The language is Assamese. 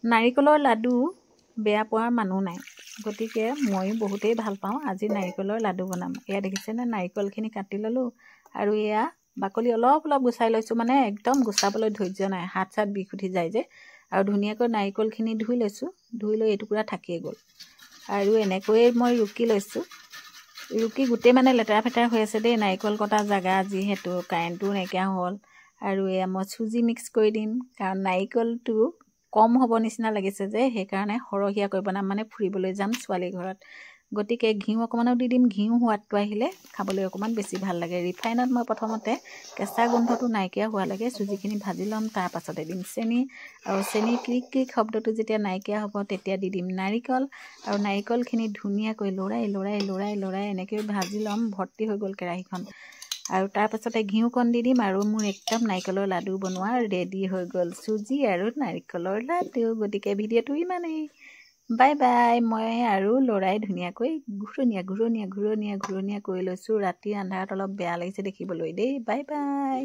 নাৰিকলৰ লাডু বেয়া পোৱাৰ মানুহ নাই, গতিকে ময়ো বহুতেই ভাল পাওঁ। আজি নাৰিকলৰ লাডু বনাম। এয়া দেখিছেনে, নাৰিকলখিনি কাটি ল'লোঁ আৰু এয়া বাকলি অলপ অলপ গুচাই লৈছোঁ, মানে একদম গুচাবলৈ ধৈৰ্য নাই, হাত চাত বিষ উঠি যায় যে। আৰু ধুনীয়াকৈ নাৰিকলখিনি ধুই লৈছোঁ, ধুই লৈ এইটুকুৰা থাকিয়ে গ'ল। আৰু এনেকৈয়ে মই ৰুকি লৈছোঁ। ৰুকি গোটেই মানে লেতেৰা ফেতেৰা হৈ আছে দেই, নাৰিকল কটা জেগা যিহেতু, কাৰেণ্টটো নাইকিয়া হ'ল। আৰু এয়া মই চুজি মিক্স কৰি দিম, কাৰণ নাৰিকলটো কম হ'ব নিচিনা লাগিছে যে, সেইকাৰণে সৰহীয়াকৈ বনাম, মানে ফুৰিবলৈ যাম ছোৱালীৰ ঘৰত। গতিকে ঘিউ অকণমানো দি দিম, ঘিউ সোৱাদটো আহিলে খাবলৈ অকণমান বেছি ভাল লাগে। ৰিফাইনত মই প্ৰথমতে কেঁচা গোন্ধটো নাইকিয়া হোৱালৈকে চুজিখিনি ভাজি ল'ম, তাৰ পাছতে দিম চেনি, আৰু চেনিৰ ক্ৰিক ক্ৰিক শব্দটো যেতিয়া নাইকিয়া হ'ব তেতিয়া দি দিম নাৰিকল। আৰু নাৰিকলখিনি ধুনীয়াকৈ লৰাই লৰাই লৰাই লৰাই এনেকৈ ভাজি ল'ম, ভৰ্তি হৈ গ'ল কেৰাহীখন। আৰু তাৰ পাছতে ঘিউকণ দি দিম, আৰু মোৰ একদম নাৰিকলৰ লাডু বনোৱা ৰেডি হৈ গ'ল, চুজি আৰু নাৰিকলৰ লাডু। গতিকে ভিডিঅ'টো ইমানেই। Bye bye. মই আৰু লৰাই ধুনীয়াকৈ ঘূৰণীয়া কৰি লৈছোঁ। ৰাতিৰ আন্ধাৰত অলপ বেয়া লাগিছে দেখিবলৈ দেই। Bye bye.